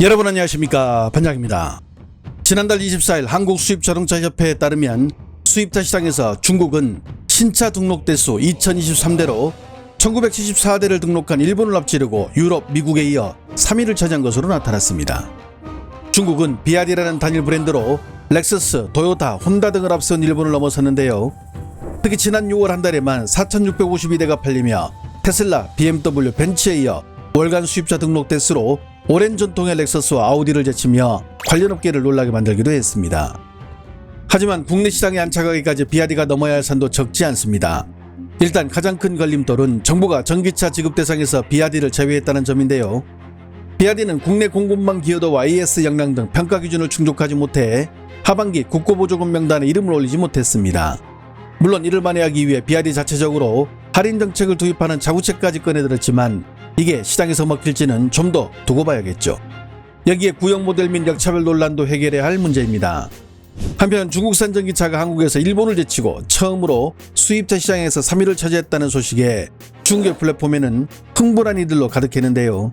여러분 안녕하십니까, 반장입니다. 지난달 24일 한국수입자동차협회에 따르면 수입차 시장에서 중국은 신차 등록 대수 2023대로 1974대를 등록한 일본을 앞지르고 유럽, 미국에 이어 3위를 차지한 것으로 나타났습니다. 중국은 비아디라는 단일 브랜드로 렉서스, 도요타, 혼다 등을 앞선 일본을 넘어섰는데요. 특히 지난 6월 한 달에만 4,652대가 팔리며 테슬라, BMW, 벤츠에 이어 월간 수입차 등록 대수로 오랜 전통의 렉서스와 아우디를 제치며 관련 업계를 놀라게 만들기도 했습니다. 하지만 국내 시장에 안착하기까지 비아디가 넘어야 할 산도 적지 않습니다. 일단 가장 큰 걸림돌은 정부가 전기차 지급 대상에서 비아디를 제외했다는 점인데요. 비아디는 국내 공급망 기여도와 AS 역량 등 평가 기준을 충족하지 못해 하반기 국고보조금 명단에 이름을 올리지 못했습니다. 물론 이를 만회하기 위해 비아디 자체적으로 할인 정책을 도입하는 자구책까지 꺼내들었지만 이게 시장에서 먹힐지는 좀 더 두고 봐야겠죠. 여기에 구형 모델 및 역차별 논란도 해결해야 할 문제입니다. 한편 중국산 전기차가 한국에서 일본을 제치고 처음으로 수입차 시장에서 3위를 차지했다는 소식에 중개 플랫폼에는 흥분한 이들로 가득했는데요.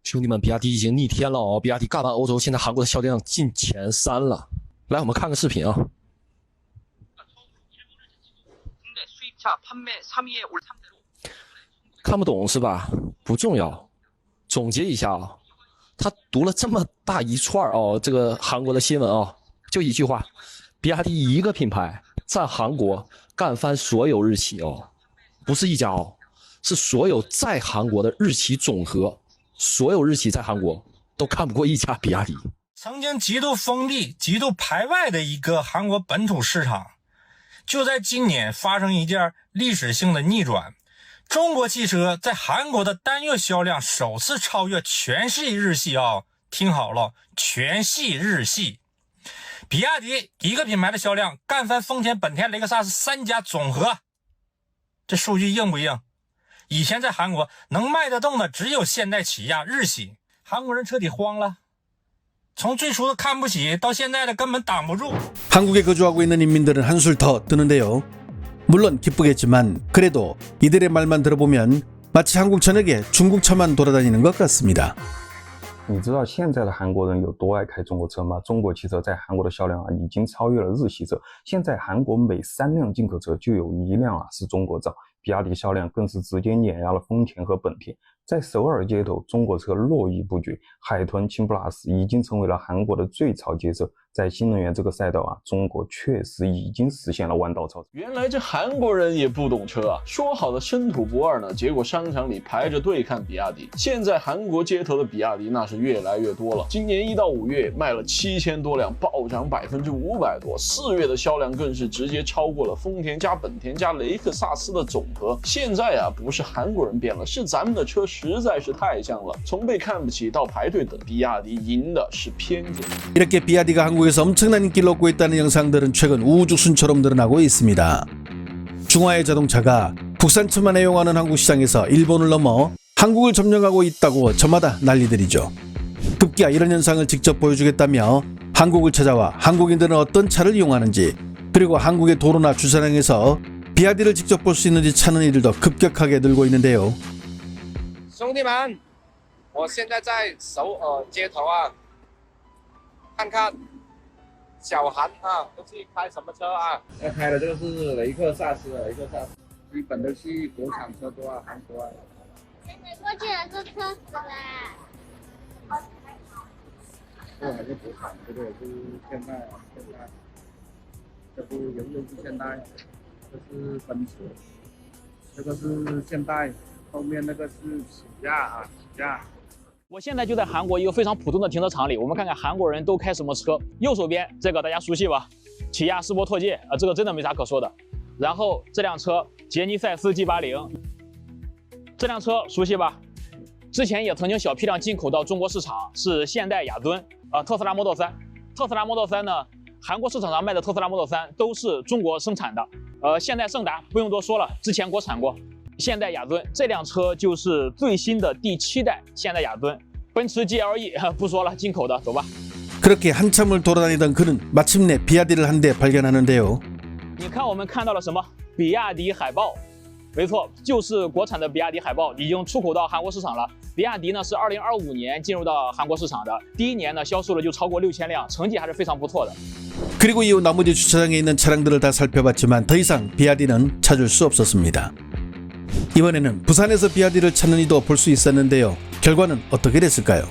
兄弟们，比亚迪已经逆天了哦！比亚迪干完欧洲，现在韩国的销量进前3了。来，我们看个视频啊。 看不懂是吧？不重要。总结一下啊，他读了这么大一串哦，这个韩国的新闻啊，就一句话：比亚迪一个品牌在韩国干翻所有日企哦，不是一家哦，是所有在韩国的日企总和，所有日企在韩国都看不过一家比亚迪。曾经极度封闭、极度排外的一个韩国本土市场，就在今年发生一件历史性的逆转。 中国汽车在韩国的单月销量首次超越全系日系啊！听好了，全系日系，比亚迪一个品牌的销量干翻丰田、本田、雷克萨斯3家总和，这数据硬不硬？以前在韩国能卖得动的只有现代、起亚、日系，韩国人彻底慌了。从最初的看不起到现在的根本挡不住。 한국에 거주하고 있는 인민들은 한술 더 뜨는데요. 물론 기쁘겠지만 그래도 이들의 말만 들어보면 마치 한국 전역에 중국차만 돌아다니는 것 같습니다. 你知道现在的韩国人有多爱开中国车吗？中国汽车在韩国的销量已经超越了日系车。现在韩国每3辆进口车就有1辆是中国造，比亚迪销量更是直接碾压了丰田和本田。在首尔街头，中国车络绎不绝，海豚、氢 plus 已经成为了韩国的最潮街车。在新能源这个赛道啊，中国确实已经实现了弯道超车。原来这韩国人也不懂车啊！说好的深土不二呢，结果商场里排着队看比亚迪。现在韩国街头的比亚迪那是越来越多了。今年1到5月卖了7000多辆，暴涨500%多。4月的销量更是直接超过了丰田加本田加雷克萨斯的总和。现在啊，不是韩国人变了，是咱们的车实在是太像了。从被看不起到排队等，比亚迪赢的是偏见。 이렇게 비아디가 한국에서 엄청난 인기를 얻고 있다는 영상들은 최근 우후죽순처럼 늘어나고 있습니다. 중화의 자동차가 국산차만 애용하는 한국 시장에서 일본을 넘어 한국을 점령하고 있다고 저마다 난리들이죠. 급기야 이런 현상을 직접 보여주겠다며 한국을 찾아와 한국인들은 어떤 차를 이용하는지, 그리고 한국의 도로나 주차장에서 비아디를 직접 볼 수 있는지 찾는 이들도 급격하게 늘고 있는데요. 兄弟们，我现在在首尔街头啊，看看小韩啊，都是开什么车啊？要开的这个是雷克萨斯，基本都是国产车多啊，韩国啊。过去的是车子嘞。这还是国产，这个也是现代啊，这不永远是现代，这是奔驰，这个是现代，后面那个是起亚啊，起亚。 我现在就在韩国一个非常普通的停车场里，我们看看韩国人都开什么车。右手边这个大家熟悉吧，起亚斯波拓界啊，这个真的没啥可说的。然后这辆车杰尼赛斯 G80，这辆车熟悉吧？之前也曾经小批量进口到中国市场，是现代雅尊特斯拉 Model 3。特斯拉 Model 3呢，韩国市场上卖的特斯拉 Model 3都是中国生产的。现代胜达不用多说了，之前国产过。 现代雅尊这辆车就是最新的第7代现代雅尊，奔驰 GLE 不说了，进口的，走吧。 그렇게 한참을 돌아다니던 그는 마침내 비아디를 한 대 발견하는데요. 你看我们看到了什么？比亚迪海豹，没错，就是国产的比亚迪海豹已经出口到韩国市场了。比亚迪呢是2025年进入到韩国市场的，第一年呢销售了就超过6000辆，成绩还是非常不错的。 그리고 이후 나머지 주차장에 있는 차량들을 다 살펴봤지만 더 이상 비아디는 찾을 수 없었습니다. 이번에는 부산에서 비아디를 찾는 이도 볼 수 있었는데요. 결과는 어떻게 됐을까요?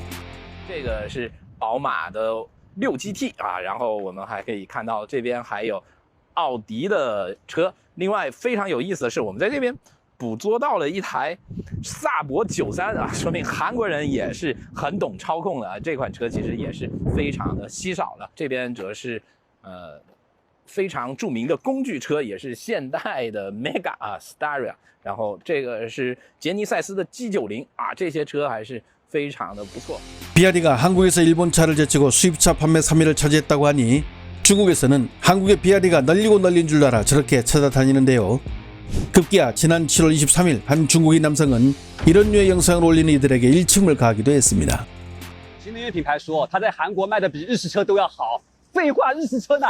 这个是宝马的6GT啊，然后我们还可以看到这边还有奥迪的车。另外非常有意思的是，我们在这边捕捉到了一台萨博93啊，说明韩国人也是很懂操控的啊。这款车其实也是非常的稀少的。这边则是非常著名的工具车，也是现代的 Mega 啊 Staria， 然后这个是杰尼赛斯的 G90啊，这些车还是非常的不错。 비아디가 한국에서 일본 차를 제치고 수입차 판매 3위를 차지했다고 하니 중국에서는 한국의 비아디가 널리고 널린 줄 알아 저렇게 찾아다니는데요. 급기야 지난 7월 23일 한 중국인 남성은 이런 류의 영상을 올리는 이들에게 일침을 가하기도 했습니다. 新能源品牌说它在韩国卖的比日系车都要好，废话，日系车呢？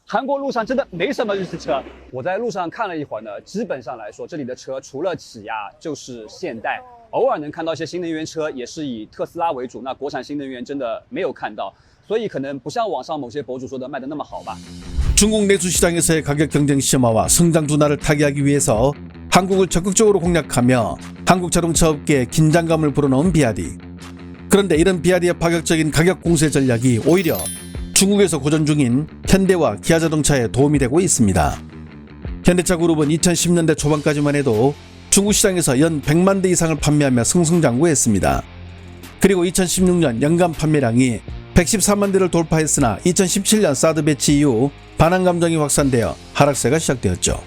韩国路上真的没什么日系车。我在路上看了一会儿呢，基本上来说，这里的车除了起亚就是现代，偶尔能看到一些新能源车，也是以特斯拉为主。那国产新能源真的没有看到，所以可能不像网上某些博主说的卖的那么好吧。 중국 내수 시장에서의 가격 경쟁 심화와 성장 둔화를 타개하기 위해서 한국을 적극적으로 공략하며 한국 자동차 업계에 긴장감을 불어넣은 비아디. 그런데 이런 비아디의 파격적인 가격 공세 전략이 오히려 중국에서 고전 중인 현대와 기아 자동차에 도움이 되고 있습니다. 현대차 그룹은 2010년대 초반까지만 해도 중국 시장에서 연 100만 대 이상을 판매하며 승승장구했습니다. 그리고 2016년 연간 판매량이 114만 대를 돌파했으나 2017년 사드 배치 이후 반항 감정이 확산되어 하락세가 시작되었죠.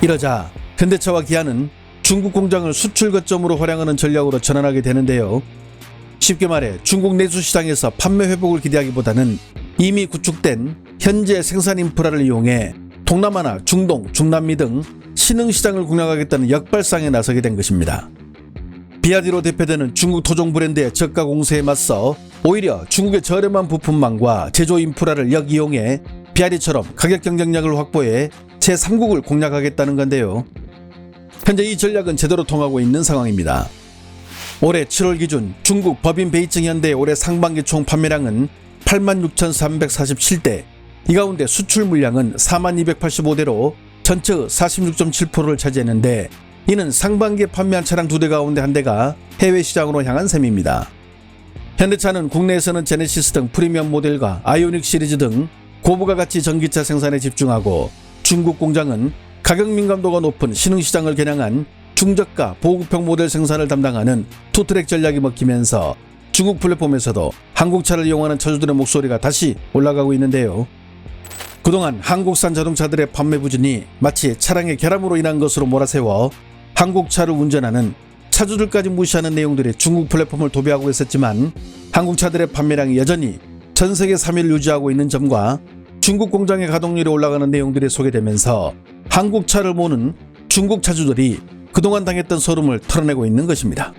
이러자 현대차와 기아는 중국 공장을 수출 거점으로 활용하는 전략으로 전환하게 되는데요. 쉽게 말해 중국 내수 시장에서 판매 회복을 기대하기보다는 이미 구축된 현재 생산 인프라를 이용해 동남아나 중동, 중남미 등 신흥 시장을 공략하겠다는 역발상에 나서게 된 것입니다. 비아디로 대표되는 중국 토종 브랜드의 저가 공세에 맞서 오히려 중국의 저렴한 부품망과 제조 인프라를 역이용해 비아디처럼 가격 경쟁력을 확보해 제3국을 공략하겠다는 건데요. 현재 이 전략은 제대로 통하고 있는 상황입니다. 올해 7월 기준 중국 법인 베이징 현대의 올해 상반기 총 판매량은 86,347대, 이 가운데 수출 물량은 4285대로 전체의 46.7%를 차지했는데 이는 상반기에 판매한 차량 2대 가운데 1대가 해외 시장으로 향한 셈입니다. 현대차는 국내에서는 제네시스 등 프리미엄 모델과 아이오닉 시리즈 등 고부가 가치 전기차 생산에 집중하고 중국 공장은 가격 민감도가 높은 신흥시장을 겨냥한 중저가 보급형 모델 생산을 담당하는 투트랙 전략이 먹히면서 중국 플랫폼에서도 한국차를 이용하는 차주들의 목소리가 다시 올라가고 있는데요. 그동안 한국산 자동차들의 판매 부진이 마치 차량의 결함으로 인한 것으로 몰아세워 한국차를 운전하는 차주들까지 무시하는 내용들이 중국 플랫폼을 도배하고 있었지만 한국차들의 판매량이 여전히 전 세계 3위를 유지하고 있는 점과 중국 공장의 가동률이 올라가는 내용들이 소개되면서 한국차를 모는 중국 차주들이 그동안 당했던 서름을 털어내고 있는 것입니다.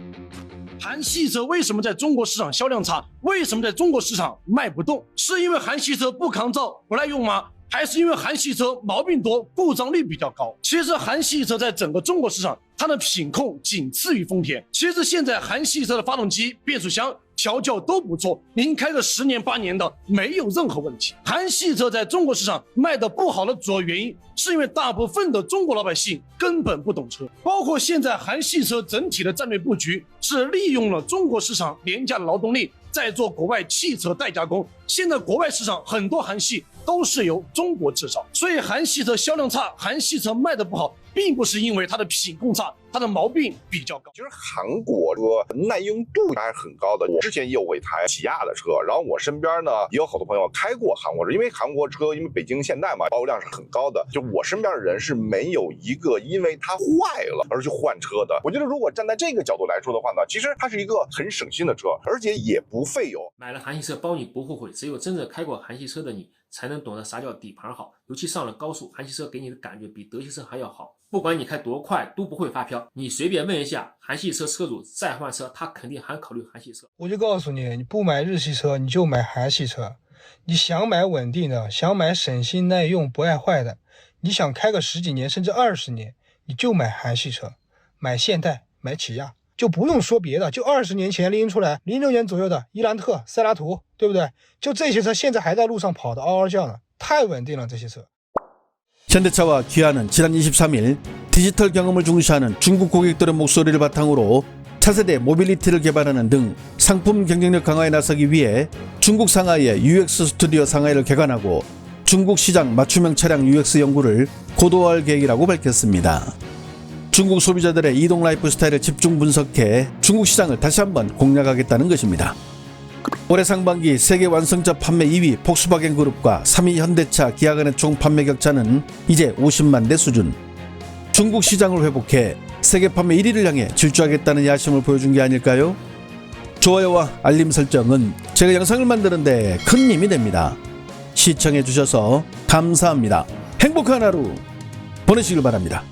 韩系车为什么在中国市场销量差？为什么在中国市场卖不动？是因为韩系车不抗造、不耐用吗？还是因为韩系车毛病多、故障率比较高？其实韩系车在整个中国市场，它的品控仅次于丰田。其实现在韩系车的发动机、变速箱调教都不错，您开个10年8年的没有任何问题。韩系车在中国市场卖的不好的主要原因，是因为大部分的中国老百姓根本不懂车，包括现在韩系车整体的战略布局是利用了中国市场廉价的劳动力，在做国外汽车代加工。现在国外市场很多韩系都是由中国制造，所以韩系车销量差，韩系车卖的不好，并不是因为它的品控差，它的毛病比较高。其实韩国车耐用度还是很高的。我之前也有过一台起亚的车，然后我身边呢也有好多朋友开过韩国车，因为韩国车因为北京现代嘛，保有量是很高的。就我身边的人是没有一个因为它坏了而去换车的。我觉得如果站在这个角度来说的话呢，其实它是一个很省心的车，而且也不费油。买了韩系车包你不后悔，只有真正开过韩系车的你才能懂得啥叫底盘好，尤其上了高速，韩系车给你的感觉比德系车还要好。不管你开多快都不会发飘，你随便问一下韩系车车主再换车，他肯定还考虑韩系车。我就告诉你，你不买日系车你就买韩系车，你想买稳定的，想买省心耐用不爱坏的，你想开个10几年甚至20年，你就买韩系车，买现代，买起亚，就不用说别的，就20年前拎出来06年左右的伊兰特、塞拉图，对不对？就这些车现在还在路上跑的嗷嗷叫呢，太稳定了这些车。 현대차와 기아는 지난 23일 디지털 경험을 중시하는 중국 고객들의 목소리를 바탕으로 차세대 모빌리티를 개발하는 등 상품 경쟁력 강화에 나서기 위해 중국 상하이의 UX 스튜디오 상하이를 개관하고 중국 시장 맞춤형 차량 UX 연구를 고도화할 계획이라고 밝혔습니다. 중국 소비자들의 이동 라이프 스타일을 집중 분석해 중국 시장을 다시 한번 공략하겠다는 것입니다. 올해 상반기 세계 완성차 판매 2위 폭스바겐 그룹과 3위 현대차, 기아 간의 총 판매 격차는 이제 50만 대 수준. 중국 시장을 회복해 세계 판매 1위를 향해 질주하겠다는 야심을 보여준 게 아닐까요? 좋아요와 알림 설정은 제가 영상을 만드는 데 큰 힘이 됩니다. 시청해 주셔서 감사합니다. 행복한 하루 보내시길 바랍니다.